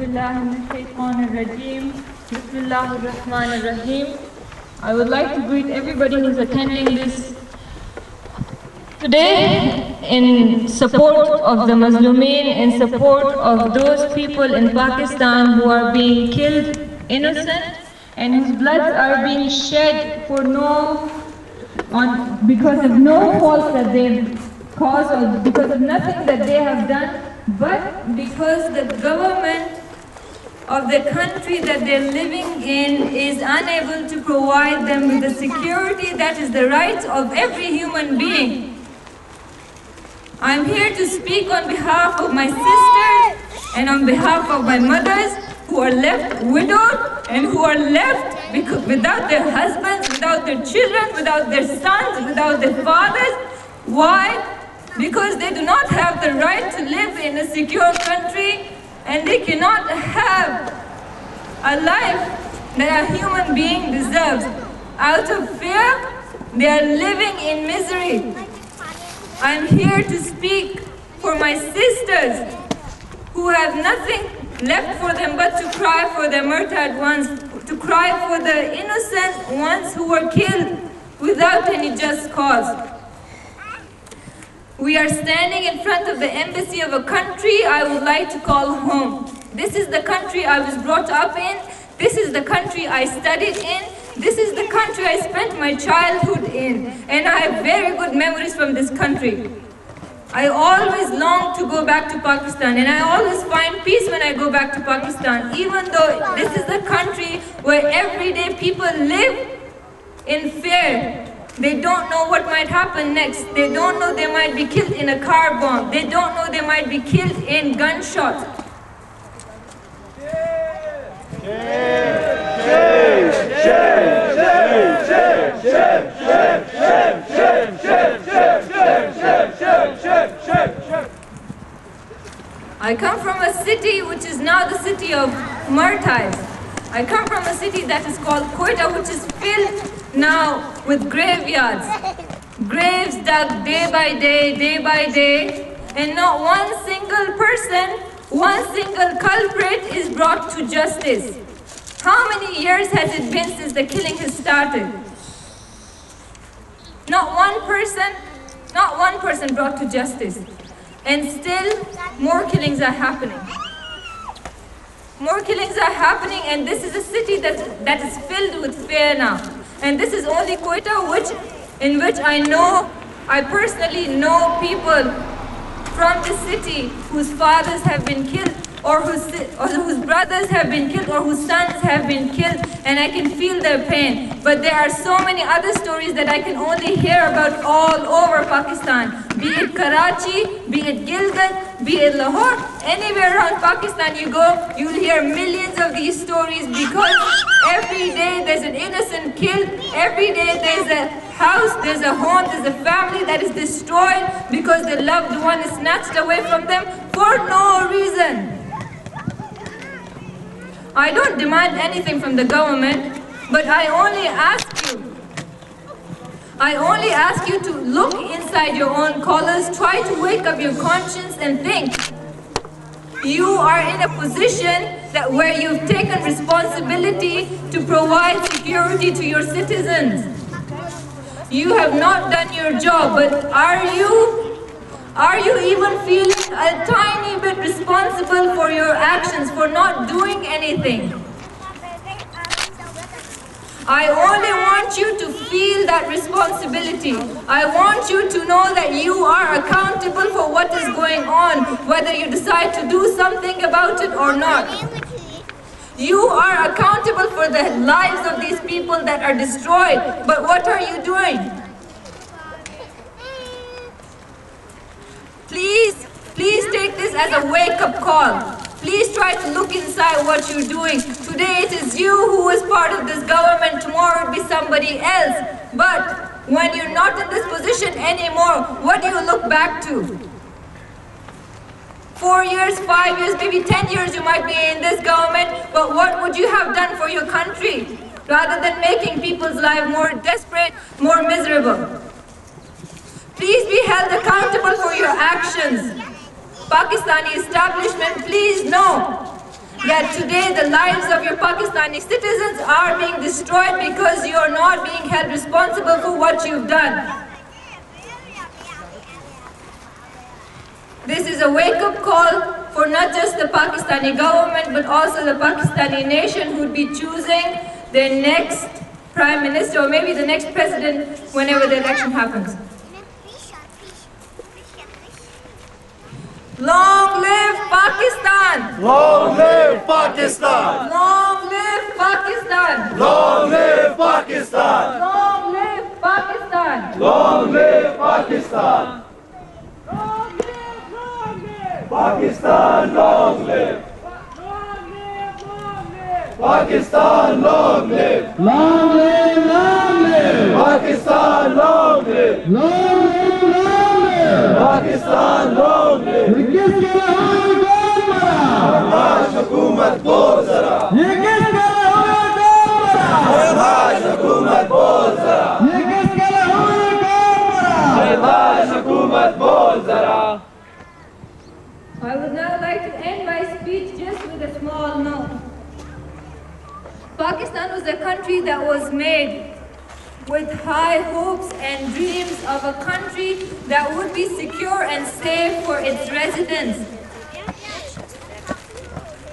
billahi minash shaitanir rajeem. Bismillahir rahmanir rahim. I would like to greet everybody who's attending this today in support of the Mazlumeen, in support of those people in Pakistan who are being killed innocent and whose bloods are being shed for because of no fault that they've caused or because of nothing that they have done, but because the government of the country that they're living in is unable to provide them with the security that is the right of every human being. I'm here to speak on behalf of my sisters and on behalf of my mothers who are left widowed and who are left without their husbands, without their children, without their sons, without their fathers. Why? Because they do not have the right to live in a secure country, and they cannot have a life that a human being deserves. Out of fear, they are living in misery. I'm here to speak for my sisters who have nothing left for them but to cry for the murdered ones, to cry for the innocent ones who were killed without any just cause. We are standing in front of the embassy of a country I would like to call home. This is the country I was brought up in. This is the country I studied in. This is the country I spent my childhood in. And I have very good memories from this country. I always long to go back to Pakistan, and I always find peace when I go back to Pakistan, even though this is a country where everyday people live in fear. They don't know what might happen next. They don't know they might be killed in a car bomb. They don't know they might be killed in gunshot. I come from a city which is now the city of martyrs. I come from a city that is called Quetta, which is filled now with graveyards. Graves dug day by day, and not one single person, one single culprit is brought to justice. How many years has it been since the killing has started? Not one person brought to justice. And still, more killings are happening. More killings are happening, and this is a city that is filled with fear now. And this is only Quetta, in which I personally know people from the city whose fathers have been killed, or whose brothers have been killed, or whose sons have been killed, and I can feel their pain. But there are so many other stories that I can only hear about all over Pakistan. Be it Karachi, be it Gilgit, be it Lahore, anywhere around Pakistan you go, you'll hear millions of these stories, because every day there's an innocent killed, every day there's a house, there's a home, there's a family that is destroyed because the loved one is snatched away from them for no reason. I don't demand anything from the government, but I only ask you to look inside your own collars, try to wake up your conscience and think. You are in a position where you've taken responsibility to provide security to your citizens. You have not done your job, but are you even feeling a tiny bit responsible for your actions, for not doing anything? I only want you to feel that responsibility. I want you to know that you are accountable for what is going on, whether you decide to do something about it or not. You are accountable for the lives of these people that are destroyed, but what are you doing? Please take this as a wake-up call. Please try to look inside what you're doing. Today it is you who is part of this government, tomorrow it will be somebody else. But when you're not in this position anymore, what do you look back to? 4 years, 5 years, maybe 10 years you might be in this government, but what would you have done for your country? Rather than making people's lives more desperate, more miserable. Please be held accountable for your actions. Pakistani establishment, please know Yet today the lives of your Pakistani citizens are being destroyed because you are not being held responsible for what you've done. This is a wake-up call for not just the Pakistani government but also the Pakistani nation who would be choosing their next Prime Minister or maybe the next President whenever the election happens. Long live Pakistan! Long live Pakistan! Long live Pakistan! Long live Pakistan! Long live Pakistan! Long live Pakistan! Pakistan, long live! Pakistan, long live! Long live, long live! Pakistan, long live! Long live, long live! Pakistan, long live! ये किसके लिए कौन मरा? आज हुकूमत बोल जरा! ये किसके लिए कौन मरा? आज हुकूमत बोल जरा! ये किसके लिए कौन मरा? आज हुकूमत बोल जरा! I would now like to end my speech just with a small note. Pakistan was a country that was made with high hopes and dreams of a country that would be secure and safe for its residents.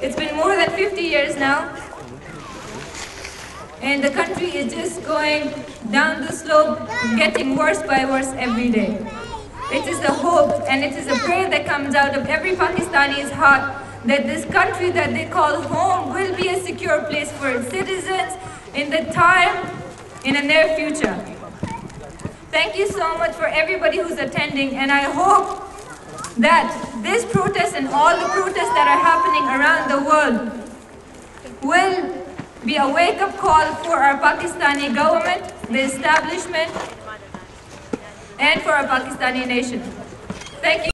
It's been more than 50 years now, and the country is just going down the slope, getting worse by worse every day. It is a hope and it is a prayer that comes out of every Pakistani's heart that this country that they call home will be a secure place for its citizens in the near future. Thank you so much for everybody who's attending, and I hope that this protest and all the protests that are happening around the world will be a wake-up call for our Pakistani government, the establishment, and for our Pakistani nation. Thank you.